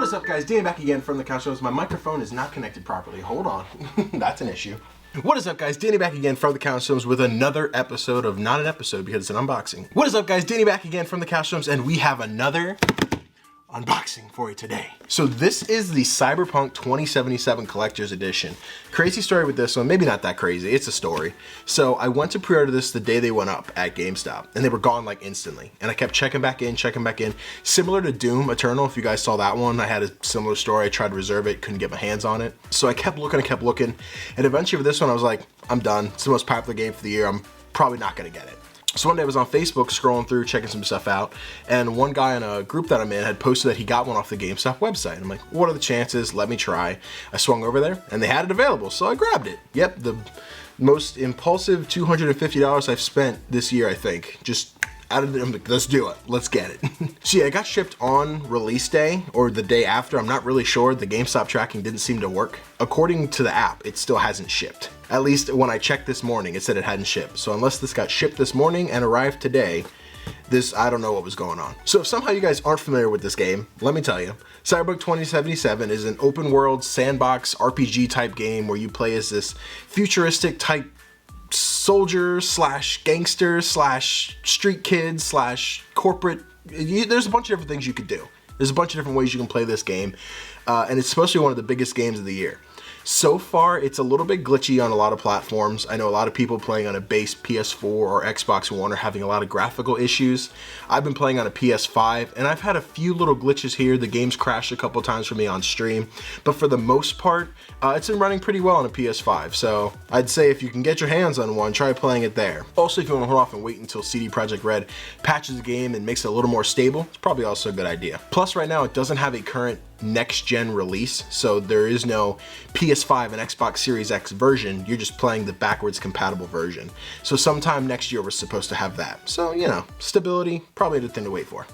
What is up, guys? Danny back again from the couch. My microphone is not connected properly. Hold on. That's an issue. What is up, guys? Danny back again from the Couch with another episode of, not an episode because it's an unboxing. What is up, guys? Danny back again from the Couch, and we have another unboxing for you today. So this is the Cyberpunk 2077 Collector's Edition. Crazy story with this one, maybe not that crazy, it's a story. So I went to pre-order this the day they went up at GameStop, and they were gone like instantly. And I kept checking back in. Similar to Doom Eternal, if you guys saw that one, I had a similar story. I tried to reserve it, couldn't get my hands on it. So I kept looking, and eventually with this one I was like, I'm done. It's the most popular game for the year, I'm probably not gonna get it. So one day I was on Facebook scrolling through, checking some stuff out, and one guy in a group that I'm in had posted that he got one off the GameStop website. I'm like, what are the chances? Let me try. I swung over there, and they had it available, so I grabbed it. Yep, the most impulsive $250 I've spent this year, I think. Just out of the, I'm like, let's do it. Let's get it. So yeah, it got shipped on release day or the day after. I'm not really sure. The GameStop tracking didn't seem to work. According to the app, it still hasn't shipped. At least when I checked this morning, it said it hadn't shipped. So unless this got shipped this morning and arrived today, I don't know what was going on. So if somehow you guys aren't familiar with this game, let me tell you. Cyberpunk 2077 is an open world sandbox RPG type game where you play as this futuristic type soldier slash gangster slash street kid slash corporate. There's a bunch of different things you could do. There's a bunch of different ways you can play this game, and it's supposed to be one of the biggest games of the year. So far, it's a little bit glitchy on a lot of platforms. I know a lot of people playing on a base PS4 or Xbox One are having a lot of graphical issues. I've been playing on a PS5, and I've had a few little glitches here. The game's crashed a couple times for me on stream, but for the most part, it's been running pretty well on a PS5. So I'd say if you can get your hands on one, try playing it there. Also, if you want to hold off and wait until CD Projekt Red patches the game and makes it a little more stable, it's probably also a good idea. Plus, right now, it doesn't have a current next-gen release, so there is no PS5 and Xbox Series X version. You're just playing the backwards compatible version. So sometime next year we're supposed to have that. So, you know, stability, probably a good thing to wait for.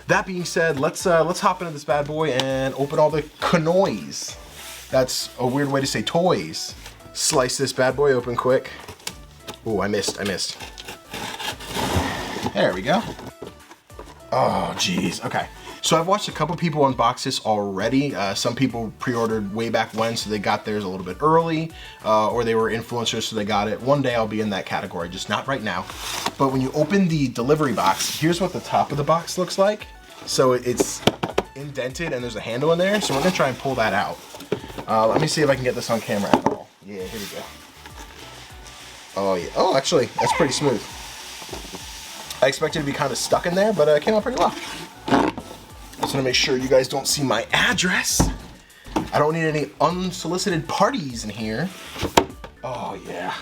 That being said, let's hop into this bad boy and open all the GNOMES. That's a weird way to say toys. Slice this bad boy open quick. Oh, I missed. There we go. Oh, geez. Okay. So I've watched a couple people unbox this already. Some people pre-ordered way back when, so they got theirs a little bit early, or they were influencers, so they got it. One day I'll be in that category, just not right now. But when you open the delivery box, here's what the top of the box looks like. So it's indented and there's a handle in there, so we're gonna try and pull that out. Let me see if I can get this on camera at all. Yeah, here we go. Oh yeah, oh actually, that's pretty smooth. I expected it to be kind of stuck in there, but it came out pretty well. Just want to make sure you guys don't see my address. I don't need any unsolicited parties in here. Oh yeah,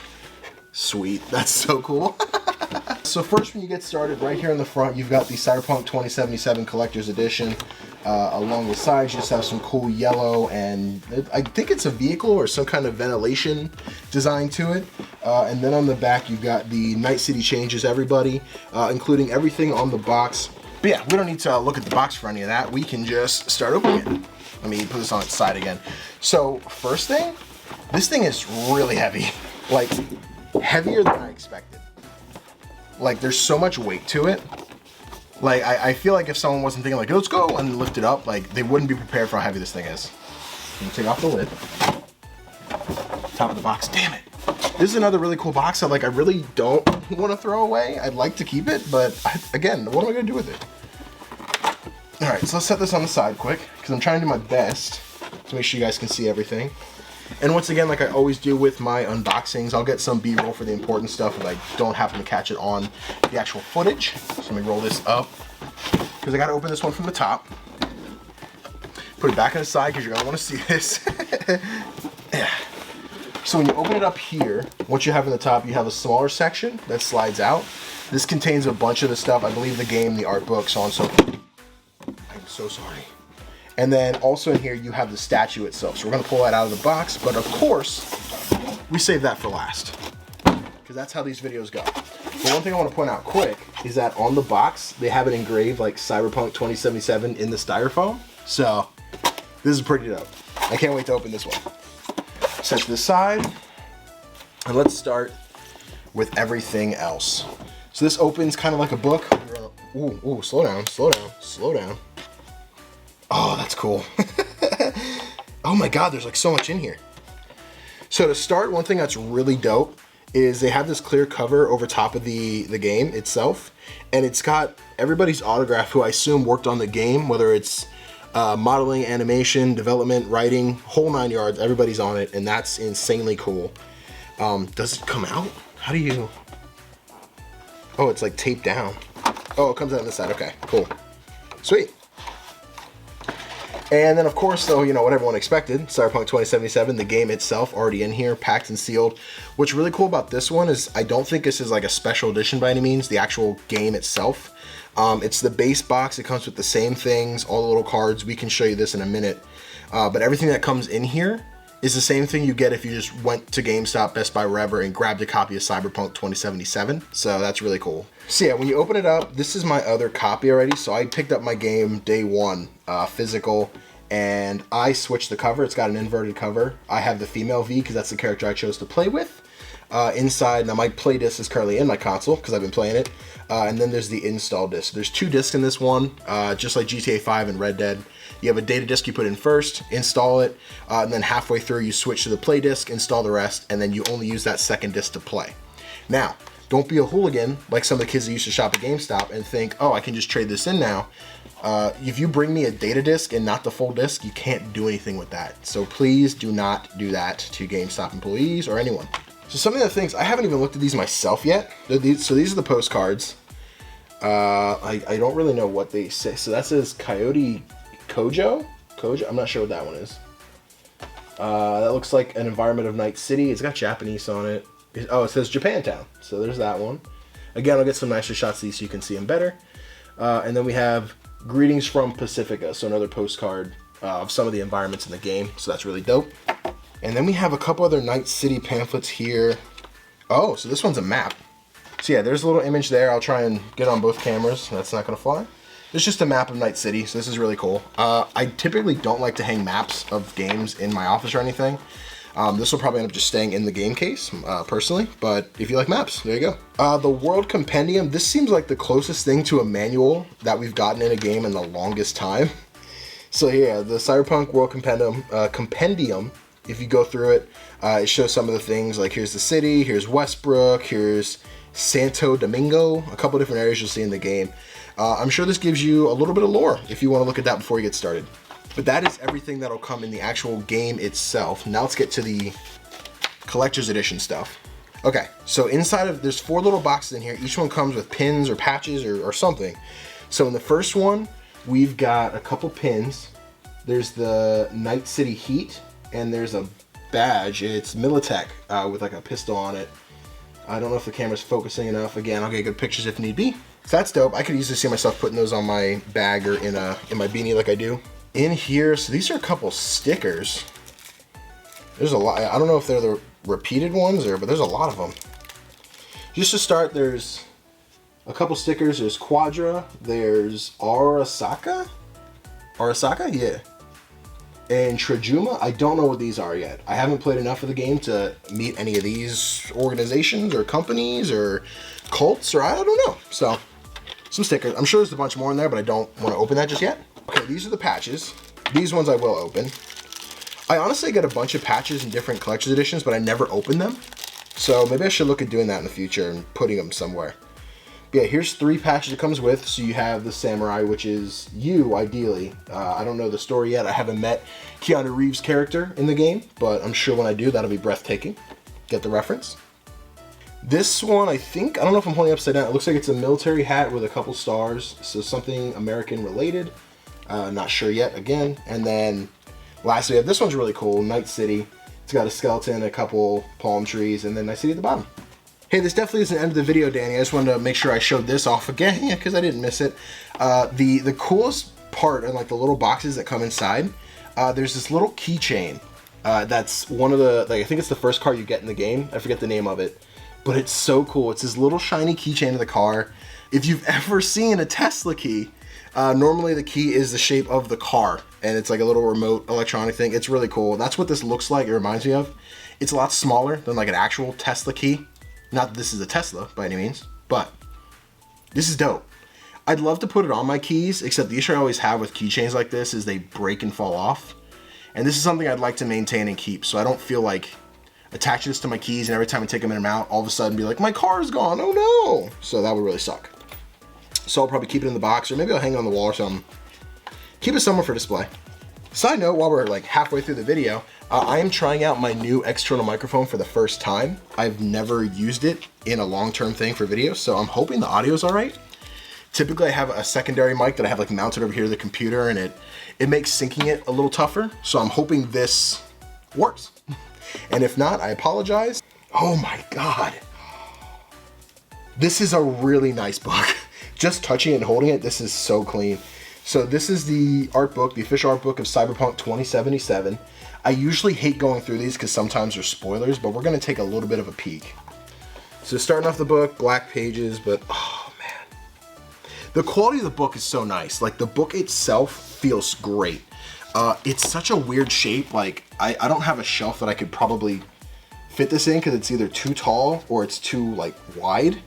sweet, that's so cool. So first, when you get started, right here in the front, you've got the Cyberpunk 2077 Collector's Edition. Along the sides, you just have some cool yellow, and I think it's a vehicle or some kind of ventilation design to it. And then on the back, you've got the Night City Changes Everybody, including everything on the box. But yeah, we don't need to look at the box for any of that. We can just start opening it. Let me put this on its side again. So first thing, this thing is really heavy. Like, heavier than I expected. Like, there's so much weight to it. Like, I feel like if someone wasn't thinking like, let's go and lift it up, like, they wouldn't be prepared for how heavy this thing is. I'm gonna take off the lid. Top of the box, damn it. This is another really cool box that, like, I really don't want to throw away. I'd like to keep it, but again, what am I gonna do with it? All right, so let's set this on the side quick, because I'm trying to do my best to make sure you guys can see everything. And once again, like I always do with my unboxings, I'll get some B-roll for the important stuff if I don't happen to catch it on the actual footage. So let me roll this up, because I gotta open this one from the top. Put it back on the side, because you're gonna wanna see this. Yeah. So when you open it up here, what you have in the top, you have a smaller section that slides out. This contains a bunch of the stuff, I believe the game, the art book, so on and so forth. I'm so sorry. And then also in here, you have the statue itself. So we're gonna pull that out of the box, but of course, we save that for last, because that's how these videos go. But one thing I wanna point out quick is that on the box, they have it engraved like Cyberpunk 2077 in the styrofoam. So this is pretty dope. I can't wait to open this one. Set to the side, and let's start with everything else. So this opens kind of like a book. Ooh, slow down. Oh, that's cool. Oh my God, there's like so much in here. So to start, one thing that's really dope is they have this clear cover over top of the game itself, and it's got everybody's autograph who I assume worked on the game, whether it's modeling, animation, development, writing, whole 9 yards, everybody's on it, and that's insanely cool. Does it come out? How do you... Oh, it's like taped down. Oh, it comes out on this side. Okay, cool. Sweet. And then, of course, though, you know, what everyone expected, Cyberpunk 2077, the game itself already in here, packed and sealed. What's really cool about this one is I don't think this is like a special edition by any means, the actual game itself. It's the base box. It comes with the same things, all the little cards. We can show you this in a minute. But everything that comes in here is the same thing you get if you just went to GameStop, Best Buy, wherever, and grabbed a copy of Cyberpunk 2077. So that's really cool. So yeah, when you open it up, this is my other copy already. So I picked up my game day one, physical, and I switched the cover. It's got an inverted cover. I have the female V because that's the character I chose to play with. Inside, now my play disc is currently in my console because I've been playing it. And then there's the install disc. There's 2 discs in this one, just like GTA 5 and Red Dead. You have a data disc you put in first, install it, and then halfway through you switch to the play disc, install the rest, and then you only use that second disc to play. Now, don't be a hooligan like some of the kids that used to shop at GameStop and think, oh, I can just trade this in now. If you bring me a data disc and not the full disc, you can't do anything with that. So please do not do that to GameStop employees or anyone. So some of the things, I haven't even looked at these myself yet. So these are the postcards. I don't really know what they say. So that says Coyote Kojo? I'm not sure what that one is. That looks like an environment of Night City. It's got Japanese on it. Oh, it says Japantown. So there's that one. Again, I'll get some nicer shots of these so you can see them better. And then we have Greetings from Pacifica. So another postcard of some of the environments in the game. So that's really dope. And then we have a couple other Night City pamphlets here. Oh, so this one's a map. So yeah, there's a little image there. I'll try and get on both cameras. That's not gonna fly. It's just a map of Night City, so this is really cool. I typically don't like to hang maps of games in my office or anything. This will probably end up just staying in the game case, personally, but if you like maps, there you go. The World Compendium, this seems like the closest thing to a manual that we've gotten in a game in the longest time. So yeah, the Cyberpunk World Compendium, if you go through it, it shows some of the things, like here's the city, here's Westbrook, here's Santo Domingo, a couple different areas you'll see in the game. I'm sure this gives you a little bit of lore if you want to look at that before you get started. But that is everything that'll come in the actual game itself. Now let's get to the collector's edition stuff. Okay, so inside of, there's 4 little boxes in here. Each one comes with pins or patches or something. So in the first one, we've got a couple pins. There's the Night City Heat, and there's a badge. It's Militech with like a pistol on it. I don't know if the camera's focusing enough. Again, I'll get good pictures if need be. So that's dope. I could easily see myself putting those on my bag or in my beanie like I do. In here, so these are a couple stickers. There's a lot. I don't know if they're the repeated ones but there's a lot of them. Just to start, there's a couple stickers. There's Quadra. There's Arasaka? Arasaka? Yeah. And Trajuma. I don't know what these are yet. I haven't played enough of the game to meet any of these organizations or companies or cults or I don't know. So, some stickers. I'm sure there's a bunch more in there, but I don't want to open that just yet. Okay, these are the patches. These ones I will open. I honestly get a bunch of patches in different collector's editions, but I never open them. So maybe I should look at doing that in the future and putting them somewhere. But yeah, here's 3 patches it comes with. So you have the Samurai, which is you, ideally. I don't know the story yet. I haven't met Keanu Reeves' character in the game, but I'm sure when I do, that'll be breathtaking. Get the reference? This one, I don't know if I'm holding it upside down. It looks like it's a military hat with a couple stars. So something American related. Not sure yet, again. And then lastly, we have this one's really cool, Night City. It's got a skeleton, a couple palm trees, and then Night City at the bottom. Hey, this definitely isn't the end of the video, Danny. I just wanted to make sure I showed this off again, because I didn't miss it. The coolest part in like the little boxes that come inside, there's this little keychain. That's one of the, I think it's the first car you get in the game. I forget the name of it. But it's so cool. It's this little shiny keychain of the car. If you've ever seen a Tesla key, normally the key is the shape of the car, and it's like a little remote electronic thing. It's really cool. That's what this looks like. It reminds me of. It's a lot smaller than like an actual Tesla key. Not that this is a Tesla by any means, but this is dope. I'd love to put it on my keys, except the issue I always have with keychains like this is they break and fall off. And this is something I'd like to maintain and keep, so I don't feel like attaching this to my keys and every time I take them in and out, all of a sudden be like, my car's gone, oh no! So that would really suck. So I'll probably keep it in the box, or maybe I'll hang it on the wall or something. Keep it somewhere for display. Side note, while we're like halfway through the video, I am trying out my new external microphone for the first time. I've never used it in a long-term thing for videos, so I'm hoping the audio's all right. Typically I have a secondary mic that I have like mounted over here to the computer, and it makes syncing it a little tougher. So I'm hoping this works. And if not, I apologize. Oh my God. This is a really nice book. Just touching it and holding it, this is so clean. So this is the art book, the official art book of Cyberpunk 2077. I usually hate going through these because sometimes there's spoilers, but we're gonna take a little bit of a peek. So starting off the book, black pages, but oh man. The quality of the book is so nice. Like the book itself feels great. It's such a weird shape. Like I don't have a shelf that I could probably fit this in because it's either too tall or it's too like wide,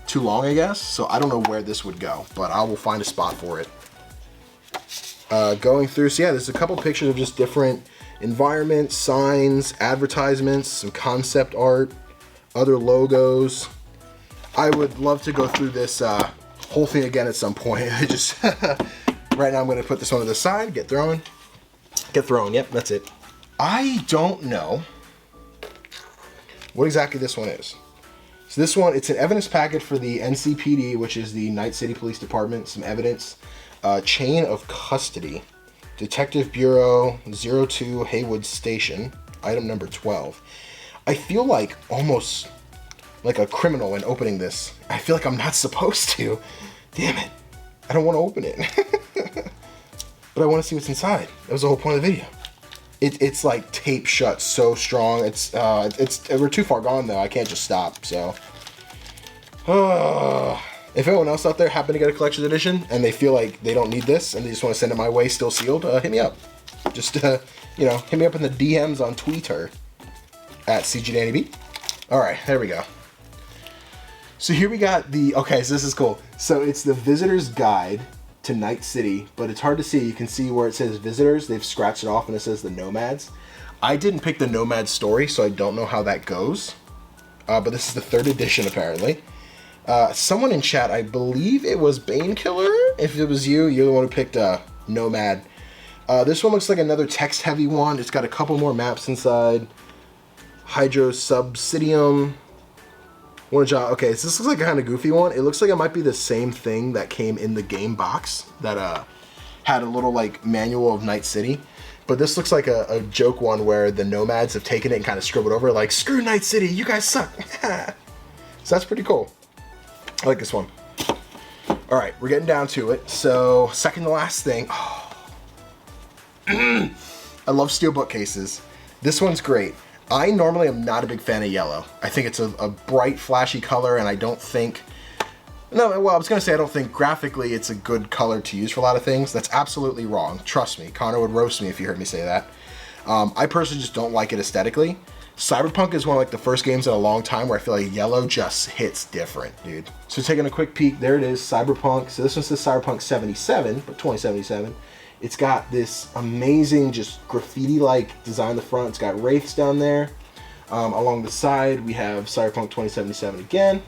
too long, I guess. So I don't know where this would go, but I will find a spot for it. Going through, so yeah, there's a couple pictures of just different environments, signs, advertisements, some concept art, other logos. I would love to go through this whole thing again at some point. I just right now I'm going to put this one to the side, get thrown. Yep, that's it. I don't know what exactly this one is. So this one, it's an evidence packet for the NCPD, which is the Night City Police Department. Some evidence, chain of custody, Detective Bureau 02 Haywood Station, item number 12. I feel like almost like a criminal when opening this. I feel like I'm not supposed to. Damn it. I don't want to open it. But I want to see what's inside. That was the whole point of the video. It's like taped shut so strong. We're too far gone though. I can't just stop, so. If anyone else out there happened to get a collector's edition and they feel like they don't need this and they just want to send it my way still sealed, hit me up. Just, you know, hit me up in the DMs on Twitter at CGDannyB. All right, there we go. So here we got okay, so this is cool. So it's the visitor's guide to Night City, but it's hard to see. You can see where it says visitors. They've scratched it off and it says the Nomads. I didn't pick the Nomad story, so I don't know how that goes. But this is the 3rd edition apparently. Someone in chat, I believe it was Banekiller. If it was you, you're the one who picked Nomad. This one looks like another text-heavy one. It's got a couple more maps inside. Hydro Subsidium. Okay, so this looks like a kind of goofy one. It looks like it might be the same thing that came in the game box that had a little like manual of Night City. But this looks like a joke one where the Nomads have taken it and kind of scribbled over like, screw Night City, you guys suck. So that's pretty cool. I like this one. All right, we're getting down to it. So second to last thing. Oh. I love steel bookcases. This one's great. I normally am not a big fan of yellow. I think it's a bright, flashy color, and I don't think... No, well, I was going to say I don't think graphically it's a good color to use for a lot of things. That's absolutely wrong. Trust me. Connor would roast me if you heard me say that. I personally just don't like it aesthetically. Cyberpunk is one of like the first games in a long time where I feel like yellow just hits different, dude. So taking a quick peek, there it is, Cyberpunk. So this one says Cyberpunk 77, but 2077. It's got this amazing, just graffiti-like design on the front. It's got wraiths down there. Along the side, we have Cyberpunk 2077 again.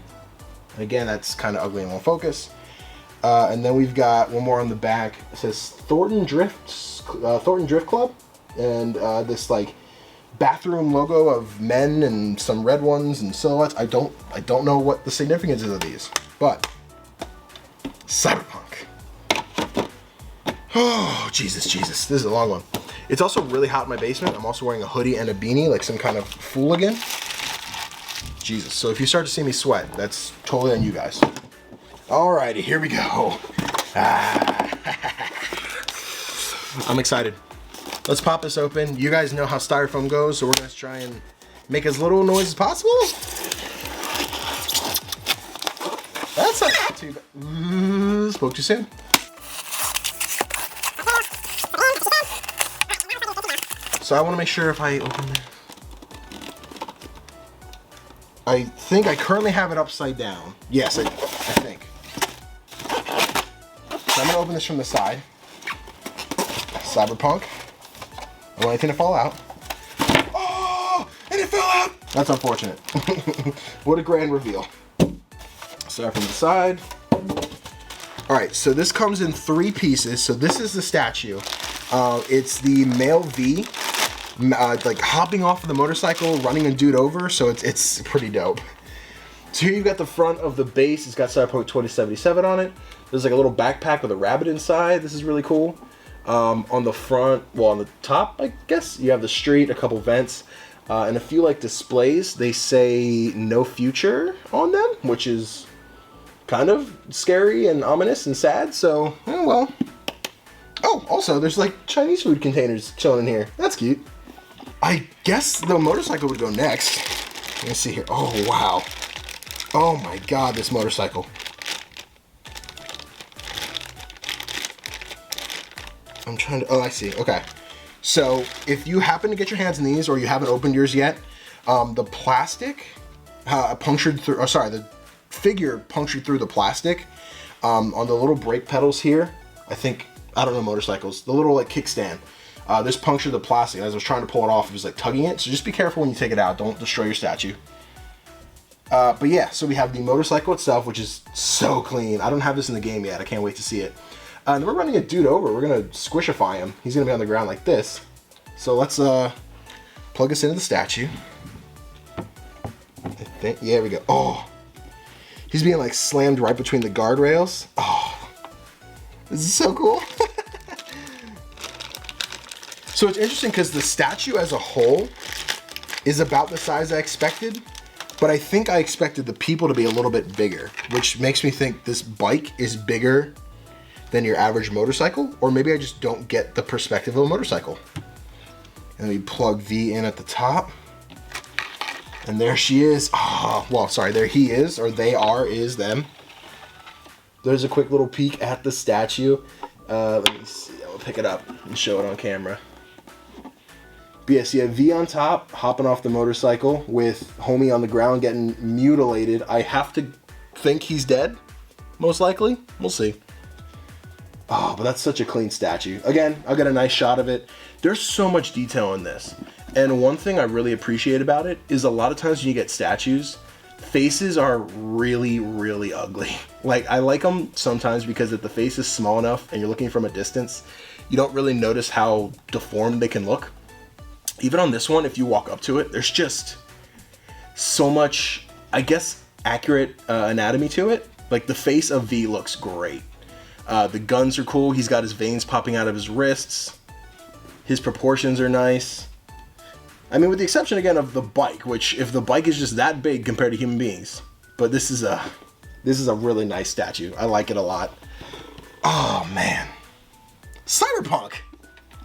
Again, that's kind of ugly and won't focus. And then we've got one more on the back. It says Thornton Drift Club, and this like bathroom logo of men and some red ones and silhouettes. I don't know what the significance is of these, but Cyberpunk. Oh, Jesus. This is a long one. It's also really hot in my basement. I'm also wearing a hoodie and a beanie, like some kind of fooligan. Jesus. So if you start to see me sweat, that's totally on you guys. Alrighty, here we go. I'm excited. Let's pop this open. You guys know how styrofoam goes, so we're going to try and make as little noise as possible. That's not too bad. Spoke too soon. So I want to make sure if I open it. I think I currently have it upside down. Yes, I think. this from the side. Cyberpunk. I don't want anything to fall out. Oh, and it fell out. That's unfortunate. What a grand reveal. Start from the side. All right, so this comes in 3 pieces. So this is the statue. It's the male V, like hopping off of the motorcycle, running a dude over. So it's pretty dope. So here you've got the front of the base. It's got Cyberpunk 2077 on it. There's like a little backpack with a rabbit inside. This is really cool. On the front, well, on the top, I guess, you have the street, a couple vents, and a few like displays. They say no future on them, which is kind of scary and ominous and sad. So, well. Oh, also, there's like Chinese food containers chilling in here. That's cute. I guess the motorcycle would go next. Let me see here. Oh, wow. Oh my God, this motorcycle. I'm trying to, oh, I see, okay. So if you happen to get your hands on these or you haven't opened yours yet, the plastic punctured through, the figure punctured through the plastic on the little brake pedals here. I don't know motorcycles, the little like kickstand. This punctured the plastic. As I was trying to pull it off, it was like tugging it. So just be careful when you take it out. Don't destroy your statue. But yeah, so we have the motorcycle itself, which is so clean. I don't have this in the game yet. I can't wait to see it. And we're running a dude over. We're gonna squishify him. He's gonna be on the ground like this. So let's plug this into the statue. I think, yeah, here we go. Oh, he's being like slammed right between the guardrails. Oh, this is so cool. So it's interesting because the statue as a whole is about the size I expected, but I think I expected the people to be a little bit bigger, which makes me think this bike is bigger than your average motorcycle, or maybe I just don't get the perspective of a motorcycle. And we plug V in at the top. And there she is. Oh, well, sorry, there he is, or they are, is them. There's a quick little peek at the statue. Let me see, I'll pick it up and show it on camera. But yes, you have V on top, hopping off the motorcycle with homie on the ground getting mutilated. I have to think he's dead, most likely. We'll see. Oh, but that's such a clean statue. Again, I'll get a nice shot of it. There's so much detail in this. And one thing I really appreciate about it is a lot of times when you get statues, faces are really, really ugly. Like, I like them sometimes because if the face is small enough and you're looking from a distance, you don't really notice how deformed they can look. Even on this one, if you walk up to it, there's just so much, I guess, accurate anatomy to it. Like, the face of V looks great. The guns are cool. He's got his veins popping out of his wrists. His proportions are nice. I mean, with the exception again of the bike, which if the bike is just that big compared to human beings, but this is a really nice statue. I like it a lot. Oh man, Cyberpunk.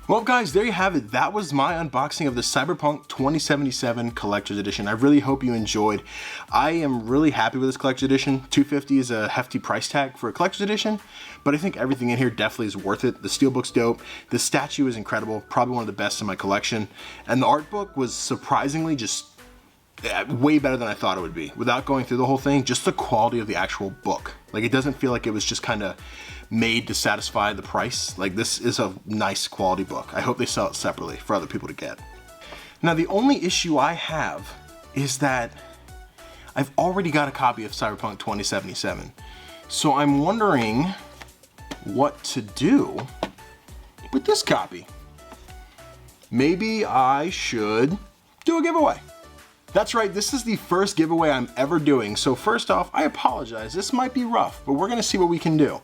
Well guys, there you have it. That was my unboxing of the Cyberpunk 2077 Collector's Edition. I really hope you enjoyed. I am really happy with this Collector's Edition. $250 is a hefty price tag for a Collector's Edition, but I think everything in here definitely is worth it. The steelbook's dope. The statue is incredible. Probably one of the best in my collection. And the art book was surprisingly just way better than I thought it would be. Without going through the whole thing, just the quality of the actual book. Like, it doesn't feel like it was just kind of made to satisfy the price. Like, this is a nice quality book. I hope they sell it separately for other people to get. Now, the only issue I have is that I've already got a copy of Cyberpunk 2077. So I'm wondering what to do with this copy. Maybe I should do a giveaway. That's right, this is the first giveaway I'm ever doing. So first off, I apologize. This might be rough, but we're gonna see what we can do.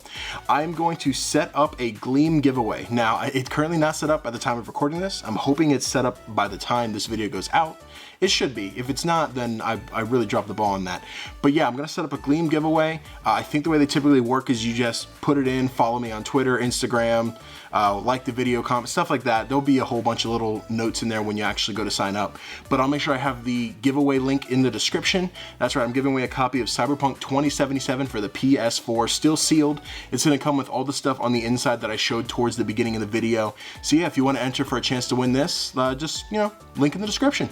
I'm going to set up a Gleam giveaway. Now, it's currently not set up at the time of recording this. I'm hoping it's set up by the time this video goes out. It should be. If it's not, then I really dropped the ball on that. But yeah, I'm gonna set up a Gleam giveaway. I think the way they typically work is you just put it in, follow me on Twitter, Instagram, like the video, comment, stuff like that. There'll be a whole bunch of little notes in there when you actually go to sign up. But I'll make sure I have the giveaway link in the description. That's right, I'm giving away a copy of Cyberpunk 2077 for the PS4, still sealed. It's gonna come with all the stuff on the inside that I showed towards the beginning of the video. So yeah, if you wanna enter for a chance to win this, just, link in the description.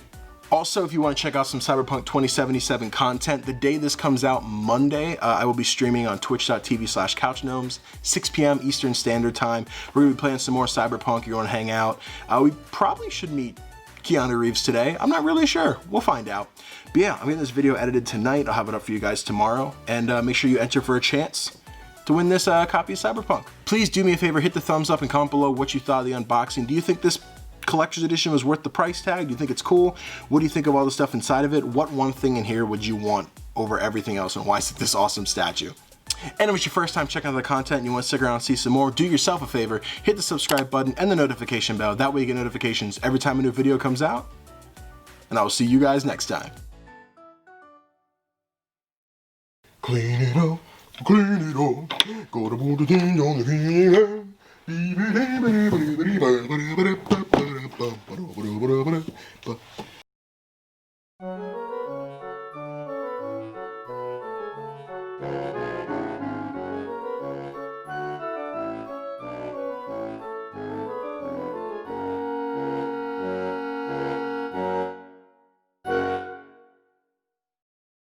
Also, if you want to check out some Cyberpunk 2077 content, the day this comes out, Monday, I will be streaming on twitch.tv/couchgnomes, 6 p.m. Eastern Standard Time. We're going to be playing some more Cyberpunk. You're going to hang out. We probably should meet Keanu Reeves today. I'm not really sure. We'll find out. But yeah, I'm getting this video edited tonight. I'll have it up for you guys tomorrow. And make sure you enter for a chance to win this copy of Cyberpunk. Please do me a favor, hit the thumbs up and comment below what you thought of the unboxing. Do you think this collector's edition was worth the price tag? Do you think it's cool? What do you think of all the stuff inside of it? What one thing in here would you want over everything else, and why is it this awesome statue? And if it's your first time checking out the content and you want to stick around and see some more, do yourself a favor, hit the subscribe button and the notification bell. That way you get notifications every time a new video comes out. And I will see you guys next time. Clean it up, clean it up, go to put the thing on the cleaner.